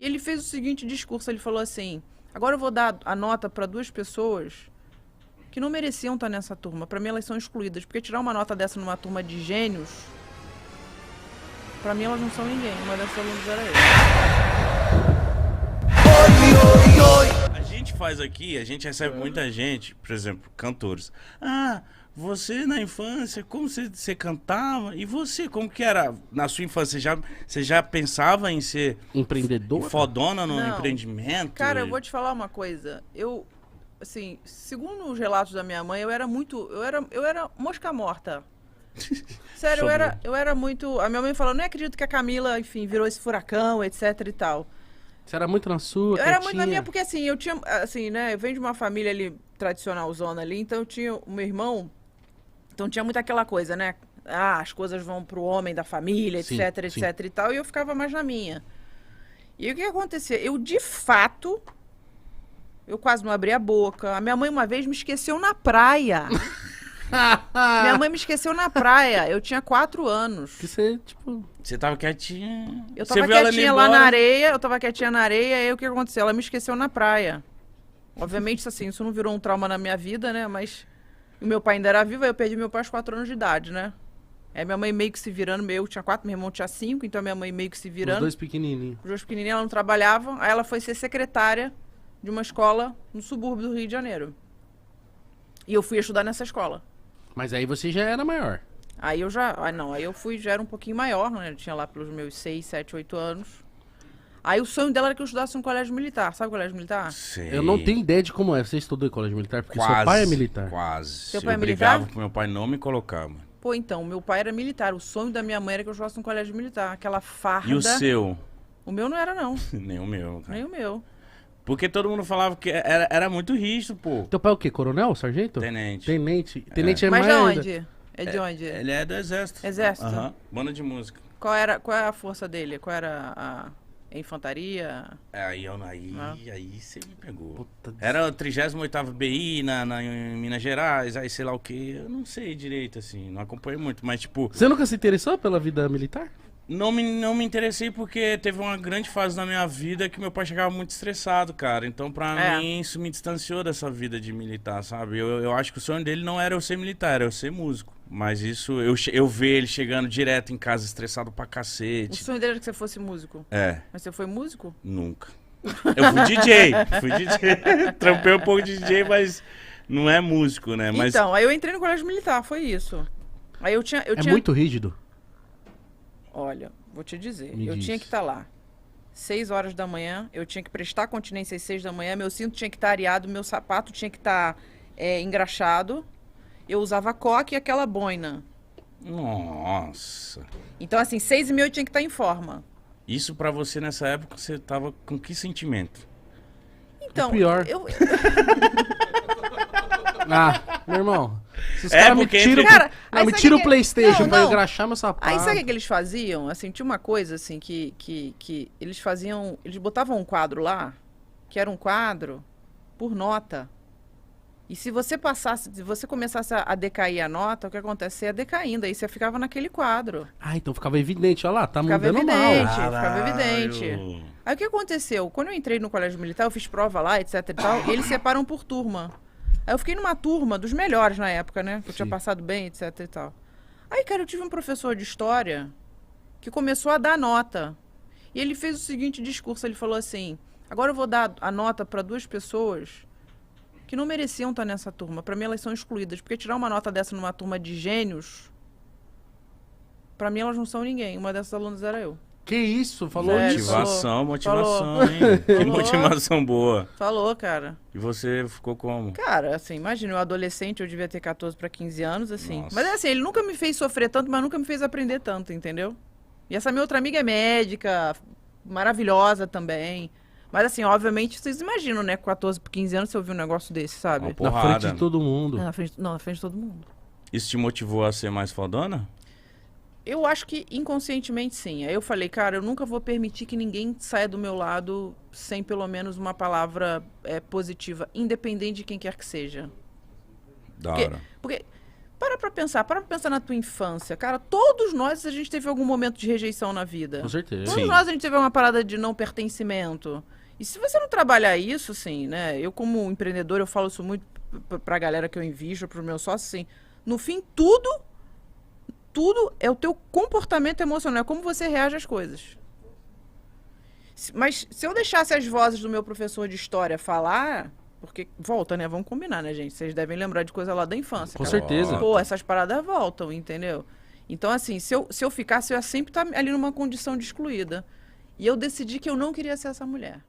E ele fez o seguinte discurso, ele falou assim, agora eu vou dar a nota para 2 pessoas que não mereciam estar nessa turma. Para mim elas são excluídas, porque tirar uma nota dessa numa turma de gênios, para mim elas não são ninguém. Uma dessas alunas era eu. A gente faz aqui, a gente recebe muita gente, por exemplo, cantores. Ah, você na infância, como você cantava? E você, como que era na sua infância? Você já pensava em ser Empreendedor? fodona no Não. empreendimento? Cara, eu vou te falar uma coisa. Eu, assim, segundo os relatos da minha mãe, eu era mosca morta. Sério, eu era muito... A minha mãe falou, não acredito que a Camila, enfim, virou esse furacão, etc e tal. Você era muito na sua, Eu era muito na quietinha? minha, porque assim, eu tinha, assim, né, eu venho de uma família ali, tradicional zona ali, então eu tinha o meu irmão, então tinha muito aquela coisa, né, as coisas vão pro homem da família, Sim, etc, sim. etc e tal, e eu ficava mais na minha. E o que acontecia? Eu, de fato, eu quase não abri a boca, a minha mãe uma vez me esqueceu na praia. Minha mãe me esqueceu na praia, eu tinha 4 anos. Que você, tipo... Você tava quietinha. Eu Você tava viu ela indo quietinha lá na embora? areia, eu tava quietinha na areia, e aí o que aconteceu? Ela me esqueceu na praia. Obviamente, assim, isso não virou um trauma na minha vida, né? Mas o meu pai ainda era vivo, aí eu perdi meu pai aos 4 anos de idade, né? Aí minha mãe meio que se virando, eu tinha 4, meu irmão tinha 5, então minha mãe meio que se Os virando. dois pequenininhos. Os dois pequenininhos, ela não trabalhava, aí ela foi ser secretária de uma escola no subúrbio do Rio de Janeiro. E eu fui estudar nessa escola. Mas aí você já era maior. Aí eu já. Ah, não, aí eu fui, já era um pouquinho maior, né? Eu tinha lá pelos meus 6, 7, 8 anos. Aí o sonho dela era que eu estudasse um colégio militar. Sabe o colégio militar? Sei. Eu não tenho ideia de como é. Você estudou em colégio militar? Porque Quase, seu pai é militar. Quase. Seu pai é eu militar? brigava pro meu pai não me colocar, mano. Pô, então, meu pai era militar. O sonho da minha mãe era que eu estudasse um colégio militar. Aquela farda. E o seu? O meu não era, não. Nem o meu, cara. Nem o meu. Porque todo mundo falava que era muito rígido, pô. Teu pai é o quê? Coronel? Sargento? Tenente. Tenente. Tenente é Mas mais... de onde? É de onde? Ele é do exército. Exército? Aham. Banda de música. Qual era a força dele? Qual era a infantaria? Aí Ah. você me pegou. Puta Era o 38º BI em Minas Gerais, aí sei lá o que. Eu não sei direito, assim, não acompanhei muito, mas tipo, Você nunca se interessou pela vida militar? não me interessei porque teve uma grande fase na minha vida que meu pai chegava muito estressado, cara. Então, pra É. mim, isso me distanciou dessa vida de militar, sabe? Eu acho que o sonho dele não era eu ser militar, era eu ser músico. Mas isso, eu ver ele chegando direto em casa estressado pra O cacete. sonho dele era que você fosse músico. É. Mas você foi músico? Nunca. Eu fui DJ. Trampei um pouco de DJ, mas não é músico, né? Mas Então, aí eu entrei no colégio militar, foi isso. Aí eu tinha. É muito rígido. Olha, vou te dizer. Me Eu diz. tinha que estar lá. 6 horas da manhã, eu tinha que prestar continência às 6 da manhã, meu cinto tinha que estar areado, meu sapato tinha que estar engraxado. Eu usava coque e aquela boina. nossa. Então, assim, 6h30 eu tinha que estar em forma. Isso pra você nessa época, você tava com que sentimento? Então, pior. eu. Ah, meu irmão. Se os É, caras me porque tiram... Cara, Não, aí me sabe tira o que- PlayStation Não, pra eu não. engraxar meu sapato. Aí sabe o que eles faziam? Assim, tinha uma coisa assim que eles faziam. Eles botavam um quadro lá, que era um quadro por nota. E se você passasse, se você começasse a decair a nota, o que acontece? Você ia decaindo, aí você ficava naquele quadro. Ah, então ficava evidente. Olha lá, tá Ficava mudando evidente. mal. Ficava evidente. Aí o que aconteceu? Quando eu entrei no colégio militar, eu fiz prova lá, etc e tal, e eles separam por turma. Aí eu fiquei numa turma dos melhores na época, né? Que eu tinha Sim. passado bem, etc e tal. Aí, cara, eu tive um professor de história que começou a dar nota. E ele fez o seguinte discurso, ele falou assim, agora eu vou dar a nota para 2 pessoas que não mereciam estar nessa turma. Para mim elas são excluídas, porque tirar uma nota dessa numa turma de gênios, para mim elas não são ninguém. Uma dessas alunas era eu. Que isso? Falou É, isso? Motivação, motivação, Falou. hein? Que Falou. motivação boa. Falou, cara. E você ficou como? Cara, assim, imagina, eu adolescente, eu devia ter 14 para 15 anos, assim. Nossa. Mas assim, ele nunca me fez sofrer tanto, mas nunca me fez aprender tanto, entendeu? E essa minha outra amiga é médica, maravilhosa também. Mas assim, obviamente, vocês imaginam, né? Com 14 para 15 anos, você ouvir um negócio desse, sabe? Uma Na porrada. frente de todo mundo. Na frente de todo mundo. Isso te motivou a ser mais fodona? Eu acho que inconscientemente sim. Aí eu falei, cara, eu nunca vou permitir que ninguém saia do meu lado sem pelo menos uma palavra positiva, independente de quem quer que seja. Da Porque, hora. porque Para pra pensar na tua infância. Cara, todos nós, a gente teve algum momento de rejeição na vida. Com certeza. Todos nós, a gente teve uma parada de não pertencimento. E se você não trabalhar isso, assim, né? Eu, como empreendedor, eu falo isso muito pra galera que eu invisto, pros meus sócios, assim. No fim, tudo é o teu comportamento emocional. É como você reage às coisas. Mas se eu deixasse as vozes do meu professor de história falar... Porque volta, né? Vamos combinar, né, gente? Vocês devem lembrar de coisa lá da infância. Com cara. certeza. Pô, essas paradas voltam, entendeu? Então, assim, se eu ficasse, eu ia sempre estar ali numa condição de excluída. E eu decidi que eu não queria ser essa mulher.